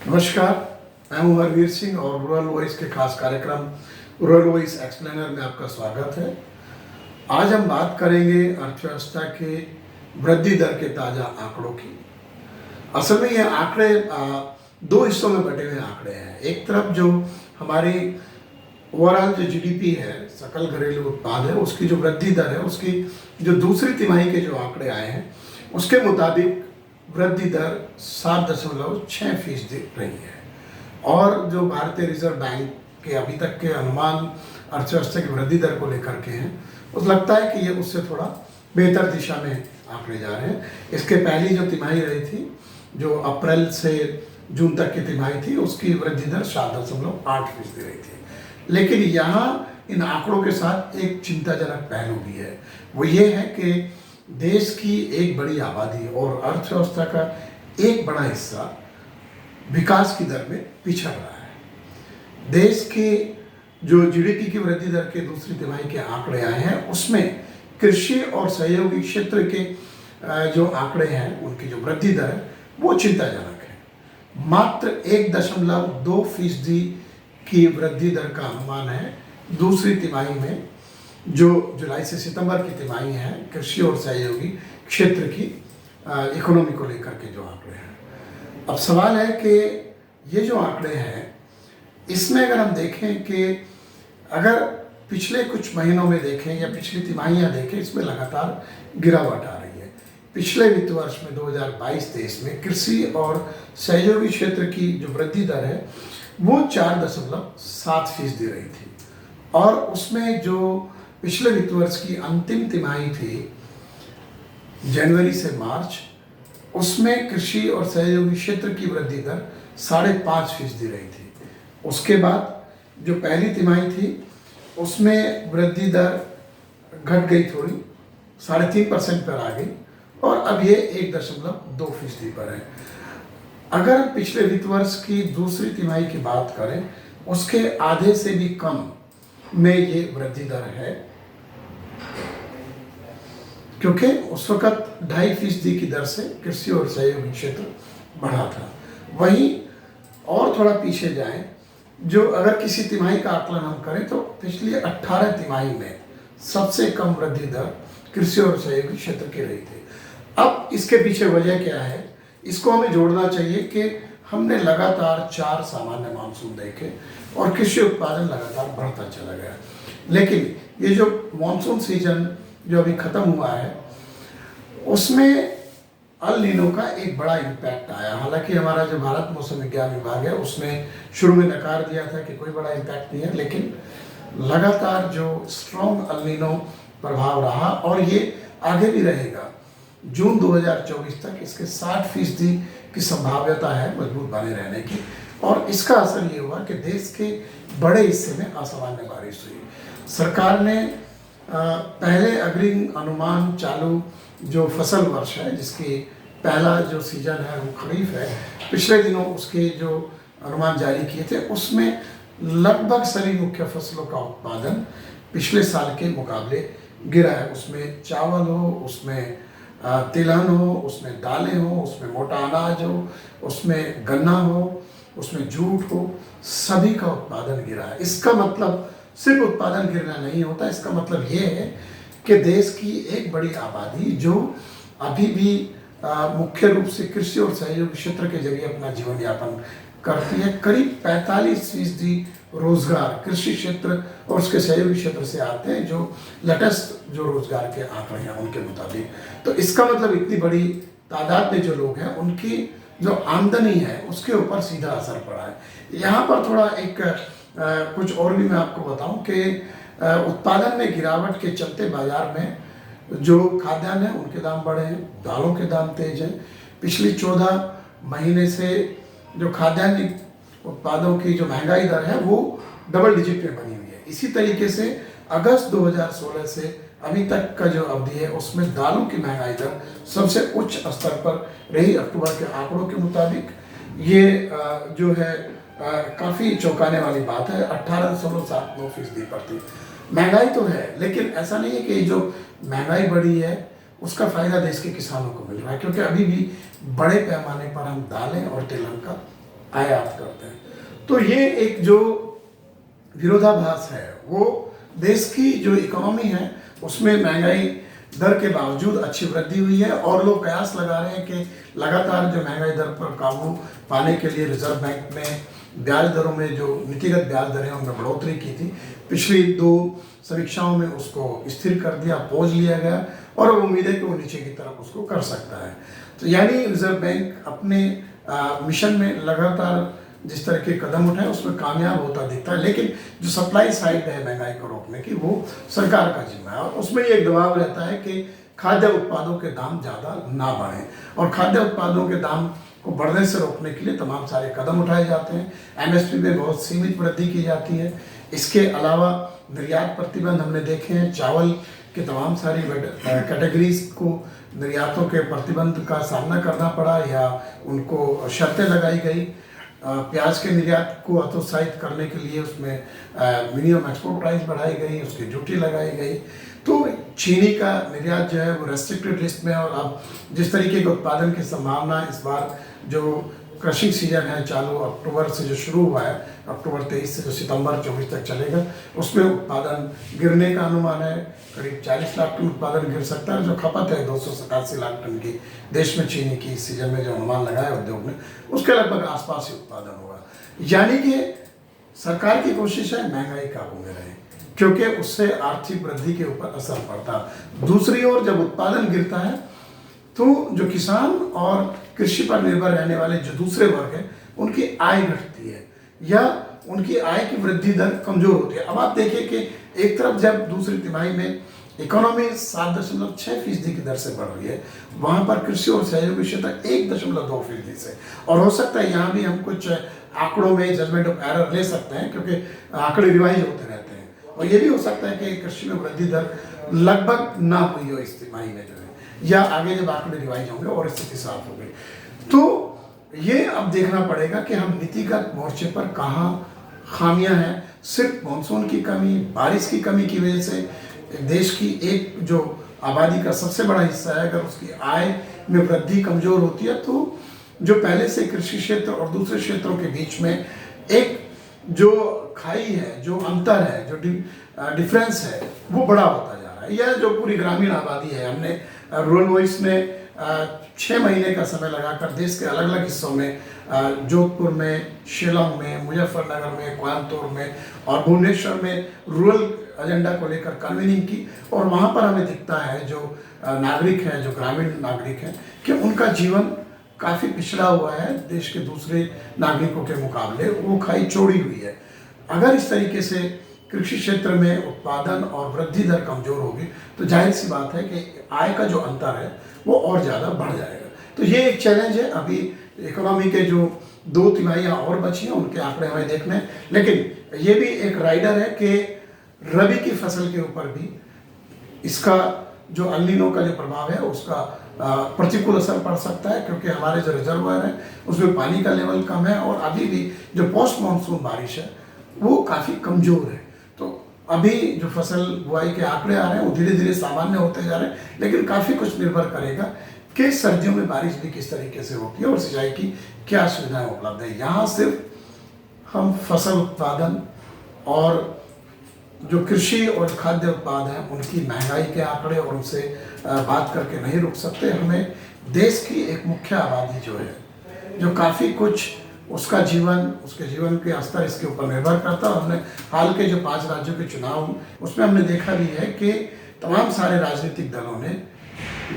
नमस्कार, मैं हूं हरवीर सिंह और रूरल वॉइस के खास कार्यक्रम रूरल वॉइस एक्सप्लेनर में आपका स्वागत है। आज हम बात करेंगे अर्थव्यवस्था के वृद्धि दर के ताज़ा आंकड़ों की। असल में ये आंकड़े दो हिस्सों में बटे हुए आंकड़े हैं। एक तरफ जो हमारी ओवरऑल जो जीडीपी है, सकल घरेलू उत्पाद है, उसकी जो वृद्धि दर है, उसकी जो दूसरी तिमाही के जो आंकड़े आए हैं उसके मुताबिक वृद्धि दर 7.6% रही है। और जो भारतीय रिजर्व बैंक के अभी तक के अनुमान अर्थव्यवस्था की वृद्धि दर को लेकर के हैं, उस लगता है कि ये उससे थोड़ा बेहतर दिशा में आंकड़े जा रहे हैं। इसके पहली जो तिमाही रही थी, जो अप्रैल से जून तक की तिमाही थी, उसकी वृद्धि दर 7.8% रही थी। लेकिन यहाँ इन आंकड़ों के साथ एक चिंताजनक पहलू भी है। वो ये है कि देश की एक बड़ी आबादी और अर्थव्यवस्था का एक बड़ा हिस्सा विकास की दर में पिछड़ रहा है। देश के जो जीडीपी की वृद्धि दर के दूसरी तिमाही के आंकड़े आए हैं, उसमें कृषि और सहयोगी क्षेत्र के जो आंकड़े हैं, उनकी जो वृद्धि दर है वो चिंताजनक है। मात्र 1.2% की वृद्धि दर का अनुमान है दूसरी तिमाही में, जो जुलाई से सितंबर की तिमाही है कृषि और सहयोगी क्षेत्र की इकोनॉमी को लेकर के जो आंकड़े हैं। अब सवाल है कि ये जो आंकड़े हैं, इसमें अगर हम देखें कि अगर पिछले कुछ महीनों में देखें या पिछली तिमाहियाँ देखें, इसमें लगातार गिरावट आ रही है। पिछले वित्त वर्ष में 2022-23 में कृषि और सहयोगी क्षेत्र की जो वृद्धि दर है वो 4.7% रही थी। और उसमें जो पिछले वित्त वर्ष की अंतिम तिमाही थी, जनवरी से मार्च, उसमें कृषि और सहयोगी क्षेत्र की वृद्धि दर 5.5% रही थी। उसके बाद जो पहली तिमाही थी, उसमें वृद्धि दर घट गई थोड़ी, 3.5% पर आ गई और अब ये 1.2% पर है। अगर पिछले वित्त वर्ष की दूसरी तिमाही की बात करें, उसके आधे से भी कम में ये वृद्धि दर है, क्योंकि उस वक्त 2.5% की दर से कृषि और सहयोगी क्षेत्र बढ़ा था। वहीं और थोड़ा पीछे जाएं, जो अगर किसी तिमाही का आकलन हम करें तो पिछली 18 तिमाही में सबसे कम वृद्धि दर कृषि और सहयोगी क्षेत्र की रही थी। अब इसके पीछे वजह क्या है, इसको हमें जोड़ना चाहिए कि हमने लगातार 4 सामान्य मानसून देखे और कृषि उत्पादन लगातार बढ़ता चला गया। लेकिन ये जो मानसून सीजन जो अभी ख़त्म हुआ है, उसमें अल नीनो का एक बड़ा इम्पैक्ट आया। हालांकि हमारा जो भारत मौसम विज्ञान विभाग है, उसने शुरू में नकार दिया था कि कोई बड़ा इम्पैक्ट नहीं है, लेकिन लगातार जो स्ट्रॉन्ग अल नीनो प्रभाव रहा और ये आगे भी रहेगा। जून 2024 तक इसके 60% की संभाव्यता है मजबूत बने रहने की। और इसका असर ये हुआ कि देश के बड़े हिस्से में असामान्य बारिश हुई। सरकार ने पहले अग्रिम अनुमान चालू जो फसल वर्ष है, जिसकी पहला जो सीजन है वो खरीफ है, पिछले दिनों उसके जो अनुमान जारी किए थे, उसमें लगभग सभी मुख्य फसलों का उत्पादन पिछले साल के मुकाबले गिरा है। उसमें चावल हो, उसमें तिलहन हो, उसमें दालें हो, उसमें मोटा अनाज हो, उसमें गन्ना हो, उसमें जूट हो, सभी का उत्पादन गिरा है। इसका मतलब सिर्फ उत्पादन गिरना नहीं होता, इसका मतलब ये है कि देश की एक बड़ी आबादी जो अभी भी मुख्य रूप से कृषि और सहयोगी क्षेत्र के जरिए अपना जीवन यापन करती है, करीब 45% रोजगार कृषि क्षेत्र और उसके सहयोगी क्षेत्र से आते हैं, जो लेटेस्ट जो रोजगार के आंकड़े हैं उनके मुताबिक। तो इसका मतलब इतनी बड़ी तादाद में जो लोग हैं, उनकी जो आमदनी है उसके ऊपर सीधा असर पड़ा है। यहाँ पर थोड़ा एक कुछ और भी मैं आपको बताऊं कि उत्पादन में गिरावट के चलते बाजार में जो खाद्यान्न है उनके दाम बढ़े हैं, दालों के दाम तेज हैं। पिछली 14 महीने से जो खाद्यान्न उत्पादों की जो महंगाई दर है वो डबल डिजिट में बनी हुई है। इसी तरीके से अगस्त 2016 से अभी तक का जो अवधि है, उसमें दालों की महंगाई दर सबसे उच्च स्तर पर रही। अक्टूबर के आंकड़ों के मुताबिक ये जो है काफ़ी चौंकाने वाली बात है, 18.79% पर थी। महंगाई तो है, लेकिन ऐसा नहीं है कि जो महंगाई बढ़ी है उसका फ़ायदा देश के किसानों को मिल रहा है, क्योंकि अभी भी बड़े पैमाने पर हम दालें और तिलहन का आयात करते हैं। तो ये एक जो विरोधाभास है वो देश की जो इकोनॉमी है उसमें महंगाई दर के बावजूद अच्छी वृद्धि हुई है, और लोग कयास लगा रहे हैं कि लगातार जो महंगाई दर पर काबू पाने के लिए रिजर्व बैंक ने ब्याज दरों में जो नीतिगत ब्याज दरें उनमें बढ़ोतरी की थी, पिछली 2 समीक्षाओं में उसको स्थिर कर दिया, पॉज लिया गया, और उम्मीद है कि वो नीचे की तरफ उसको कर सकता है। तो यानी रिजर्व बैंक अपने मिशन में लगातार जिस तरह के कदम उठाए उसमें कामयाब होता दिखता है, लेकिन जो सप्लाई साइड है महंगाई को रोकने की वो सरकार का जिम्मा है, और उसमें ये एक दबाव रहता है कि खाद्य उत्पादों के दाम ज़्यादा ना बढ़ें, और खाद्य उत्पादों के दाम को बढ़ने से रोकने के लिए तमाम सारे कदम उठाए जाते हैं। एमएसपी में बहुत सीमित वृद्धि की जाती है। इसके अलावा निर्यात प्रतिबंध हमने देखे हैं, चावल के तमाम सारी कैटेगरीज को निर्यातों के प्रतिबंध का सामना करना पड़ा या उनको शर्तें लगाई गई। प्याज के निर्यात को हतोत्साहित करने के लिए उसमें मिनिमम एक्सपोर्ट प्राइस बढ़ाई गई, उसकी ड्यूटी लगाई गई। तो चीनी का निर्यात जो है वो रेस्ट्रिक्टेड लिस्ट में है, और अब जिस तरीके के उत्पादन की संभावना इस बार जो क्रशिंग सीजन है चालू अक्टूबर से जो शुरू हुआ है, अक्टूबर 23 से जो सितंबर 24 तक चलेगा, उसमें उत्पादन गिरने का अनुमान है। करीब 40 लाख टन उत्पादन गिर सकता है। जो खपत है 287 लाख टन की देश में चीनी की इस सीजन में जो अनुमान लगाया उद्योग ने, उसके लगभग आसपास ही उत्पादन होगा। यानी कि सरकार की कोशिश है महंगाई काबू में रहे, क्योंकि उससे आर्थिक वृद्धि के ऊपर असर पड़ता। दूसरी ओर जब उत्पादन गिरता है तो जो किसान और कृषि पर निर्भर रहने वाले जो दूसरे वर्ग हैं उनकी आय घटती है या उनकी आय की वृद्धि दर कमजोर होती है। अब आप देखिए कि एक तरफ जब दूसरी तिमाही में इकोनॉमी 7.6% की दर से बढ़ रही है, वहाँ पर कृषि और सहयोगी क्षेत्र 1.2% से, और हो सकता है यहाँ भी हम कुछ आंकड़ों में जजमेंट ऑफ एरर ले सकते हैं क्योंकि आंकड़े रिवाइज होते रहते हैं, और ये भी हो सकता है कि कृषि में वृद्धि दर लगभग ना हुई हो इस तिमाही में जो है, या आगे जब आंकड़े रिवाइज होंगे और स्थिति साफ होगी। तो ये अब देखना पड़ेगा कि हम नीतिगत मोर्चे पर कहाँ खामियां हैं। सिर्फ मानसून की कमी, बारिश की कमी की वजह से देश की एक जो आबादी का सबसे बड़ा हिस्सा है, अगर उसकी आय में वृद्धि कमजोर होती है तो जो पहले से कृषि क्षेत्र और दूसरे क्षेत्रों के बीच में एक जो खाई है, जो अंतर है, जो डिफरेंस है, वो बड़ा होता जा रहा है। यह जो पूरी ग्रामीण आबादी है, हमने रूरल वॉइस में 6 महीने का समय लगाकर देश के अलग अलग हिस्सों में, जोधपुर में, शिलांग में, मुजफ्फरनगर में, कोयम्बतूर में और भुवनेश्वर में रूरल एजेंडा को लेकर कन्वीनिंग की, और वहाँ पर हमें दिखता है जो नागरिक हैं, जो ग्रामीण नागरिक हैं, कि उनका जीवन काफ़ी पिछड़ा हुआ है देश के दूसरे नागरिकों के मुकाबले। वो खाई चौड़ी हुई है। अगर इस तरीके से कृषि क्षेत्र में उत्पादन और वृद्धि दर कमजोर होगी तो जाहिर सी बात है कि आय का जो अंतर है वो और ज़्यादा बढ़ जाएगा। तो ये एक चैलेंज है। अभी इकोनॉमी के जो 2 तिमाहियाँ और बची हैं उनके आंकड़े हमें देखने हैं, लेकिन ये भी एक राइडर है कि रबी की फसल के ऊपर भी इसका जो अल नीनो का जो प्रभाव है उसका प्रतिकूल असर पड़ सकता है, क्योंकि हमारे जो रिजर्वायर है उसमें पानी का लेवल कम है और अभी भी जो पोस्ट मानसून बारिश है वो काफ़ी कमज़ोर है। तो अभी जो फसल बुआई के आंकड़े आ रहे हैं वो धीरे धीरे सामान्य होते जा रहे हैं, लेकिन काफ़ी कुछ निर्भर करेगा कि सर्दियों में बारिश भी किस तरीके से होती है और सिंचाई की क्या सुविधाएं उपलब्ध है। यहाँ सिर्फ हम फसल उत्पादन और जो कृषि और खाद्य उत्पाद हैं उनकी महंगाई के आंकड़े और उनसे बात करके नहीं रुक सकते। हमें देश की एक मुख्य आबादी जो है, जो काफ़ी कुछ उसका जीवन, उसके जीवन के स्तर इसके ऊपर निर्भर करता है। और हमने हाल के जो 5 राज्यों के चुनाव उसमें हमने देखा भी है कि तमाम सारे राजनीतिक दलों ने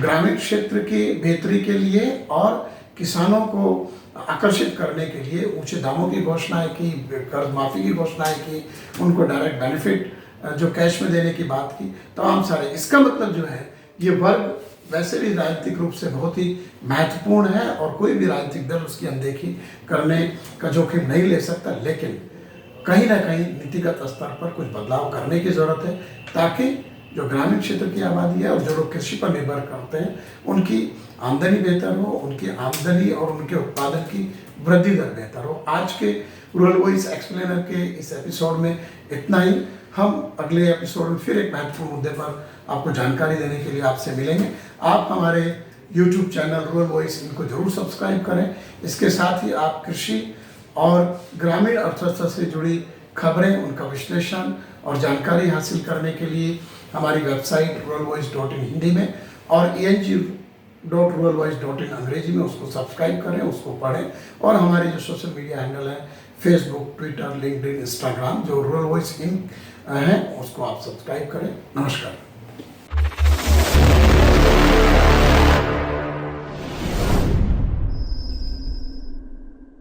ग्रामीण क्षेत्र की बेहतरी के लिए और किसानों को आकर्षित करने के लिए ऊंचे दामों की घोषणाएं की, कर्ज माफ़ी की घोषणाएं की, उनको डायरेक्ट बेनिफिट जो कैश में देने की बात की, तमाम सारे। इसका मतलब जो है ये वर्ग वैसे भी राजनीतिक रूप से बहुत ही महत्वपूर्ण है और कोई भी राजनीतिक दल उसकी अनदेखी करने का जोखिम नहीं ले सकता, लेकिन कहीं ना कहीं नीतिगत स्तर पर कुछ बदलाव करने की ज़रूरत है ताकि जो ग्रामीण क्षेत्र की आबादी है और जो लोग कृषि पर निर्भर करते हैं उनकी आमदनी बेहतर हो, उनकी आमदनी और उनके उत्पादन की वृद्धि दर बेहतर हो। आज के रूरल वॉइस एक्सप्लेनर के इस एपिसोड में इतना ही। हम अगले एपिसोड में फिर एक महत्वपूर्ण मुद्दे पर आपको जानकारी देने के लिए आपसे मिलेंगे। आप हमारे YouTube चैनल रूरल वॉइस इनको जरूर सब्सक्राइब करें। इसके साथ ही आप कृषि और ग्रामीण अर्थव्यवस्था से जुड़ी खबरें, उनका विश्लेषण और जानकारी हासिल करने के लिए हमारी वेबसाइट ruralvoice.in हिंदी में और ang.ruralvoice.in अंग्रेजी में उसको सब्सक्राइब करें, उसको पढ़ें। और हमारे जो सोशल मीडिया हैंडल है फेसबुक, ट्विटर, लिंक्डइन, इंस्टाग्राम, जो रूरल वॉइस इन है, उसको आप सब्सक्राइब करें। नमस्कार।